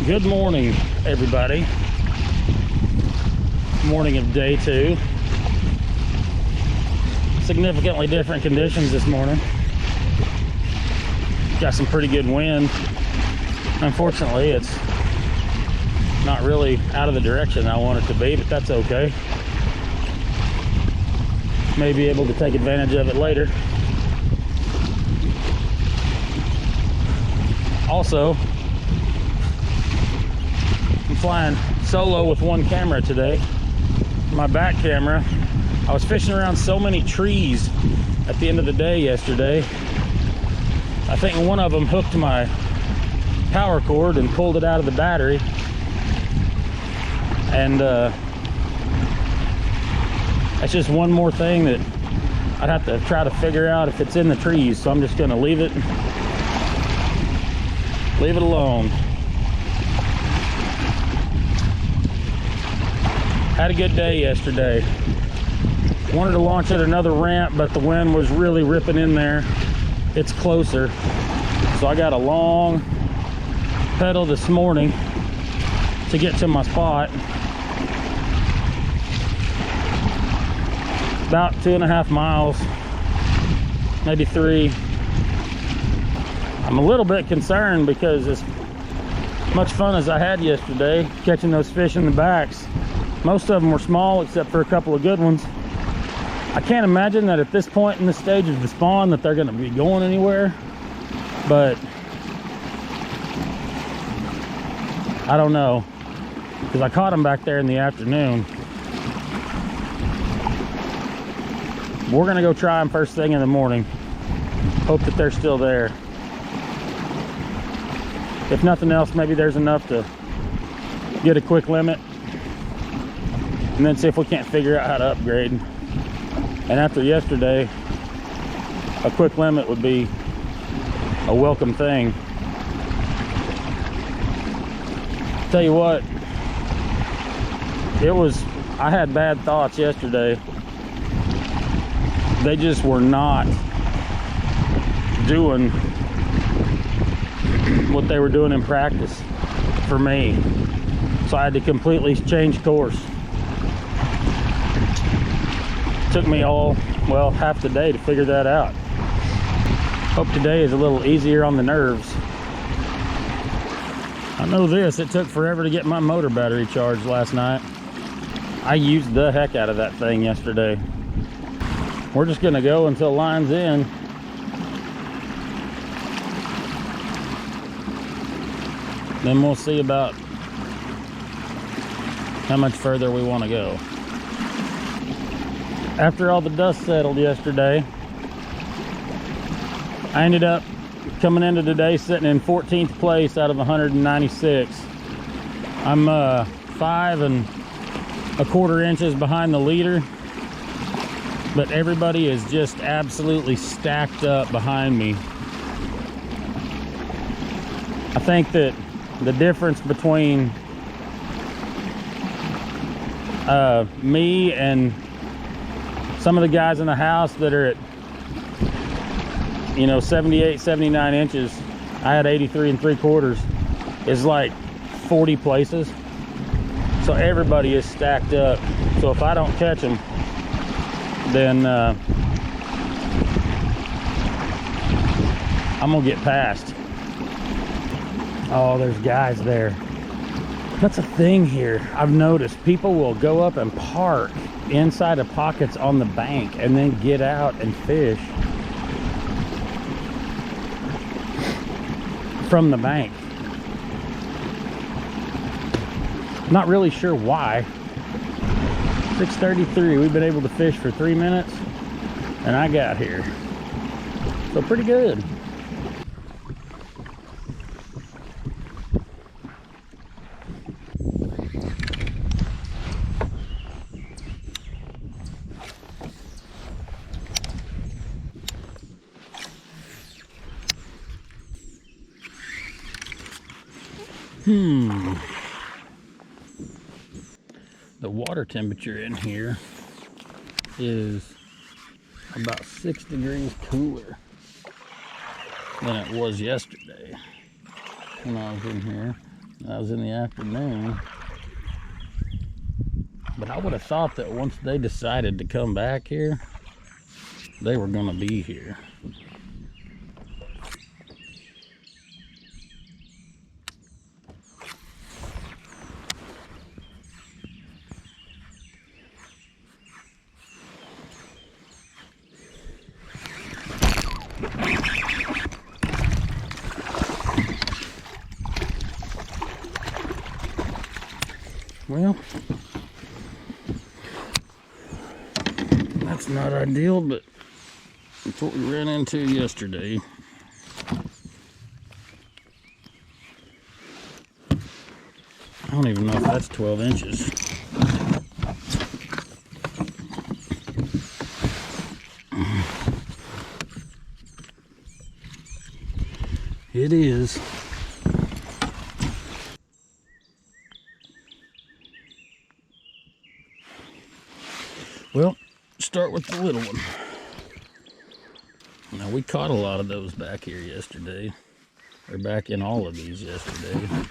Good morning, everybody. Morning of day 2. Significantly different conditions this morning. Got some pretty good wind. Unfortunately, it's not really out of the direction I want it to be, but that's okay. May be able to take advantage of it later. Also, I'm flying solo with one camera today. My back camera. I was fishing around so many trees at the end of the day yesterday. I think one of them hooked my power cord and pulled it out of the battery. And that's just one more thing that I'd have to try to figure out if it's in the trees. So I'm just gonna leave it alone. Had a good day yesterday. Wanted to launch at another ramp, but the wind was really ripping in there. It's closer. So I got a long pedal this morning to get to my spot. About 2.5 miles, maybe 3. I'm a little bit concerned because as much fun as I had yesterday catching those fish in the backs, most of them were small except for a couple of good ones. I can't imagine that at this point in the stage of the spawn that they're going to be going anywhere, but I don't know, because I caught them back there in the afternoon. We're going to go try them first thing in the morning. Hope that they're still there. If nothing else, maybe there's enough to get a quick limit and then see if we can't figure out how to upgrade. And after yesterday, a quick limit would be a welcome thing. Tell you what, I had bad thoughts yesterday. They just were not doing what they were doing in practice for me. So I had to completely change course. Took me half the day to figure that out. Hope today is a little easier on the nerves. I know this, it took forever to get my motor battery charged last night. I used the heck out of that thing yesterday. We're just gonna go until line's in. Then we'll see about how much further we want to go. After all the dust settled yesterday, I ended up coming into today sitting in 14th place out of 196. I'm 5 1/4 inches behind the leader, but everybody is just absolutely stacked up behind me. I think that the difference between me and some of the guys in the house that are at 78, 79 inches, I had 83 3/4, is like 40 places. So everybody is stacked up. So if I don't catch them, then I'm gonna get passed. Oh, there's guys there. That's a thing here. I've noticed people will go up and park inside of pockets on the bank and then get out and fish from the bank. Not really sure why. 6:33, we've been able to fish for 3 minutes and I got here. So pretty good. The water temperature in here is about 6 degrees cooler than it was yesterday when I was in here. That was in the afternoon. But I would have thought that once they decided to come back here, they were gonna be here. Well, that's not ideal, but that's what we ran into yesterday. I don't even know if that's 12 inches. It is. Well, start with the little one. Now, we caught a lot of those back here yesterday. Or back in all of these yesterday.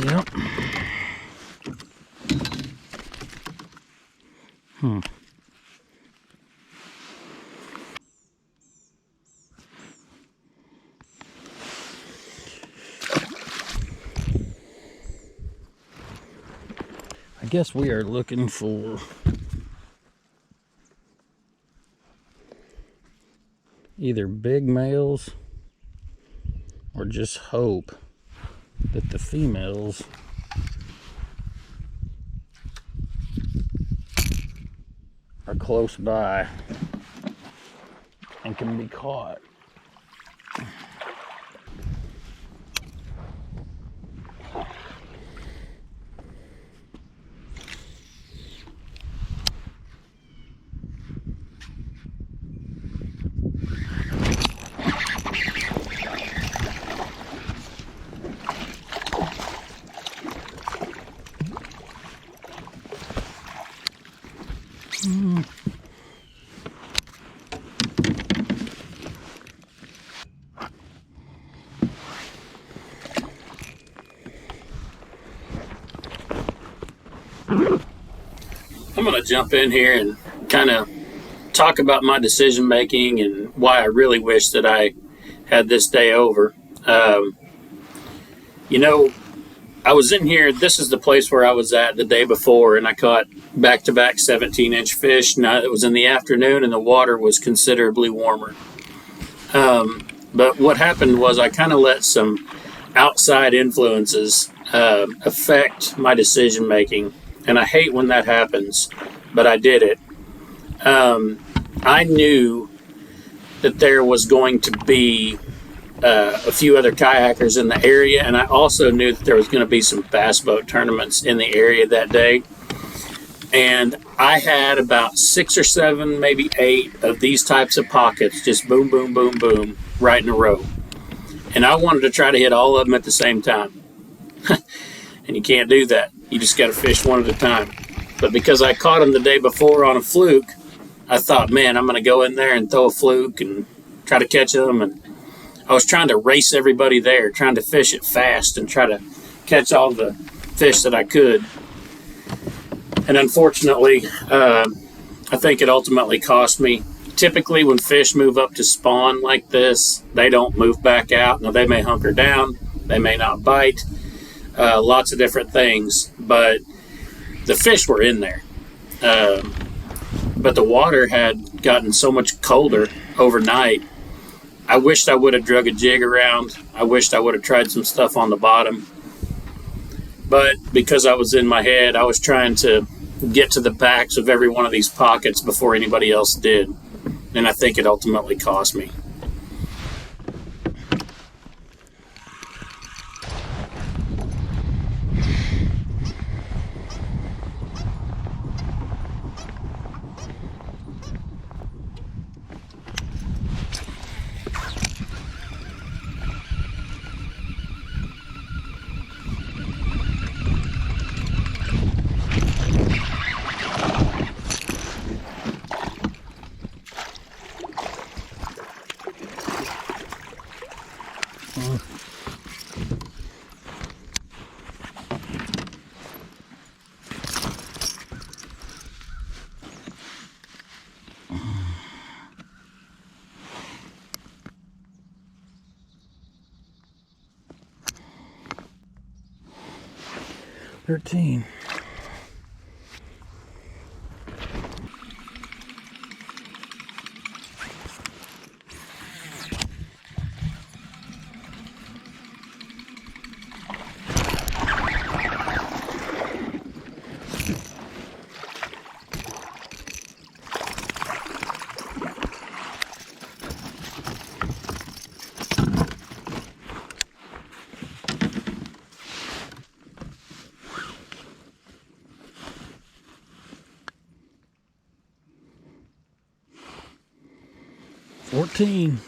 Yep. I guess we are looking for either big males or just hope that the females are close by and can be caught. I'm going to jump in here and kind of talk about my decision making and why I really wish that I had this day over. You know, I was in here. This is the place where I was at the day before, and I caught back-to-back 17-inch fish. Now, it was in the afternoon, and the water was considerably warmer. But what happened was I kind of let some outside influences affect my decision making. And I hate when that happens, but I did it. I knew that there was going to be a few other kayakers in the area, and I also knew that there was going to be some bass boat tournaments in the area that day. And I had about 6 or 7, maybe 8 of these types of pockets, just boom, boom, boom, boom, right in a row. And I wanted to try to hit all of them at the same time. And you can't do that. You just got to fish one at a time. But because I caught them the day before on a fluke, I thought, man, I'm going to go in there and throw a fluke and try to catch them. And I was trying to race everybody there, trying to fish it fast and try to catch all the fish that I could. And unfortunately, I think it ultimately cost me. Typically, when fish move up to spawn like this, they don't move back out. Now, they may hunker down. They may not bite. Lots of different things, but the fish were in there. But the water had gotten so much colder overnight. I wished I would have drug a jig around. I wished I would have tried some stuff on the bottom. But because I was in my head, I was trying to get to the backs of every one of these pockets before anybody else did. And I think it ultimately cost me. 13. $14.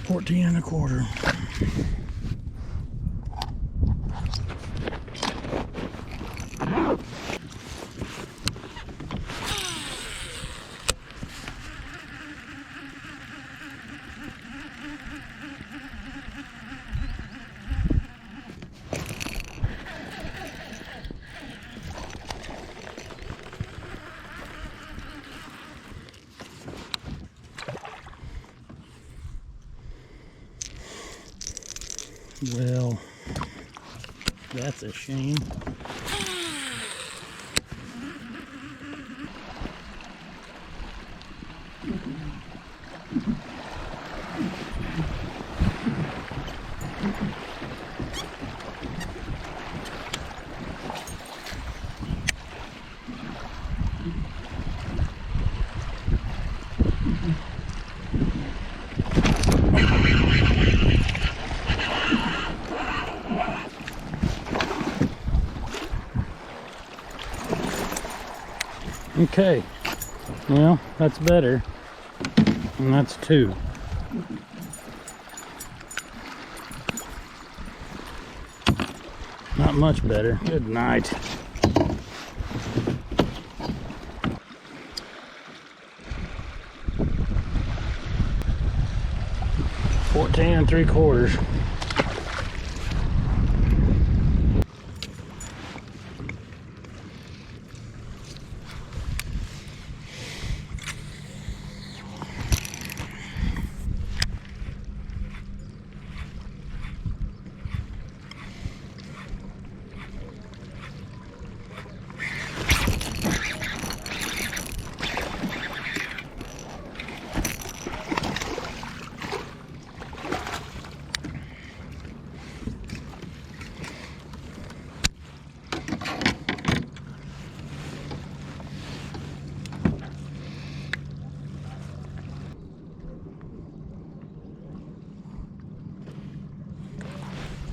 $14.25. Well, that's a shame. Okay, well, that's better, and that's 2. Not much better. Good night. $14.75.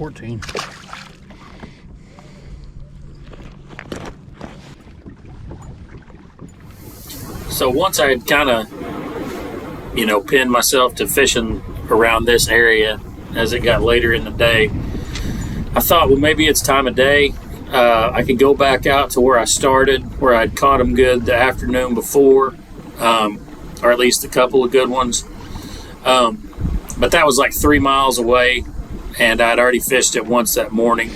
$14. So once I had kind of, pinned myself to fishing around this area as it got later in the day, I thought, well, maybe it's time of day. I could go back out to where I started, where I'd caught them good the afternoon before, or at least a couple of good ones. But that was like 3 miles away, and I'd already fished it once that morning.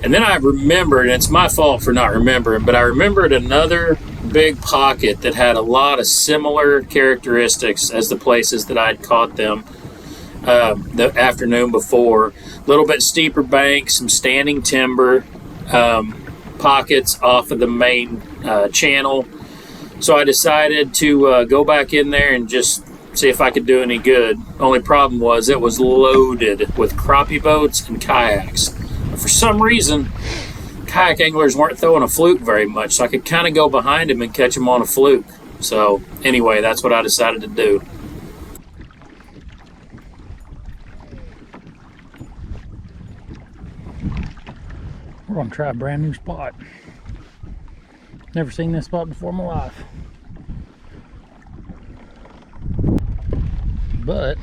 And then I remembered, and it's my fault for not remembering, but I remembered another big pocket that had a lot of similar characteristics as the places that I'd caught them the afternoon before. A little bit steeper bank, some standing timber, pockets off of the main channel. So I decided to go back in there and just see if I could do any good. Only problem was it was loaded with crappie boats and kayaks. For some reason, kayak anglers weren't throwing a fluke very much, so I could kind of go behind them and catch them on a fluke. So anyway, that's what I decided to do. We're gonna try a brand new spot. Never seen this spot before in my life. But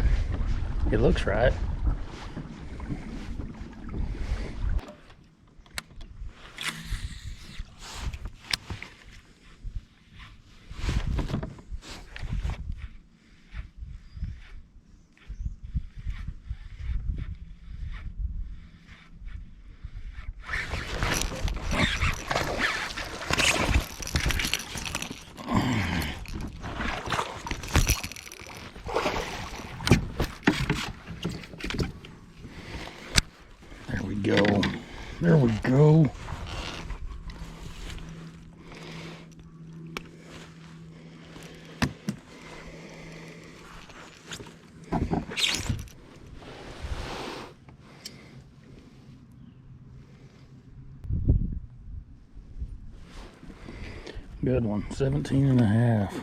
it looks right. There we go. Good one, 17 and a half.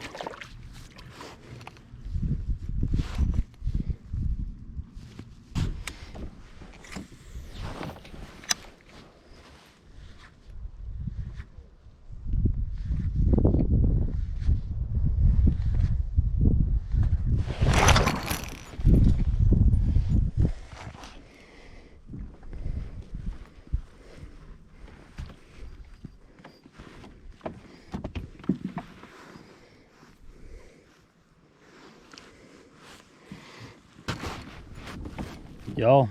Y'all,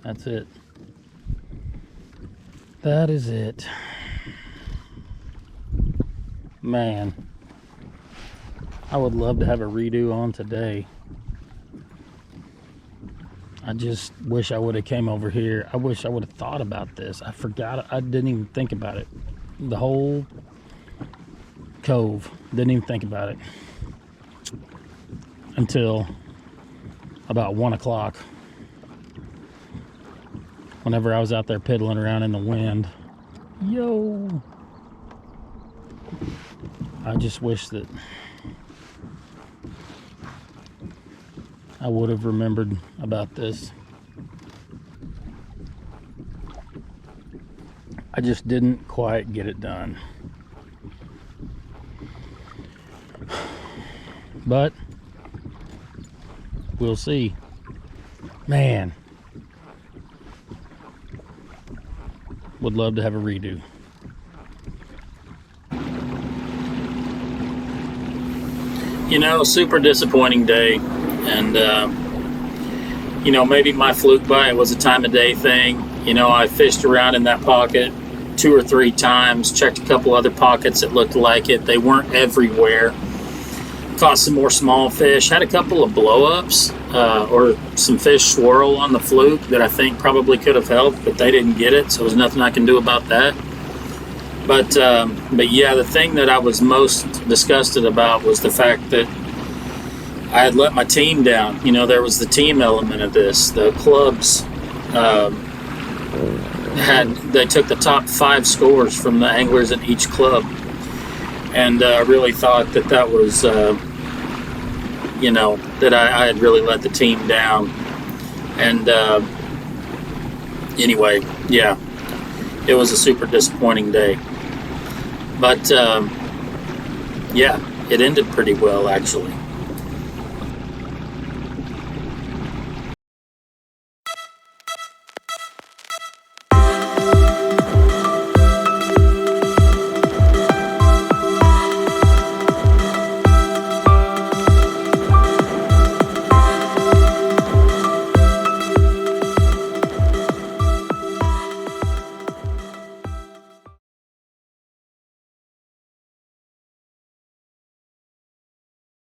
that's it. That is it. Man, I would love to have a redo on today. I just wish I would have came over here. I wish I would have thought about this. I forgot. I didn't even think about it. The whole cove. Didn't even think about it until about 1 o'clock. Whenever I was out there piddling around in the wind. Yo! I just wish that I would have remembered about this. I just didn't quite get it done. But we'll see. Man. Would love to have a redo. You know, super disappointing day. And, you know, maybe my fluke bite was a time of day thing. You know, I fished around in that pocket 2 or 3 times, checked a couple other pockets that looked like it. They weren't everywhere. Caught some more small fish. Had a couple of blow-ups or some fish swirl on the fluke that I think probably could have helped, but they didn't get it, so there's nothing I can do about that. But yeah, the thing that I was most disgusted about was the fact that I had let my team down. You know, there was the team element of this. The clubs they took the top 5 scores from the anglers at each club, and I really thought that was you know, that I had really let the team down. And anyway, yeah, it was a super disappointing day. But yeah, it ended pretty well, actually.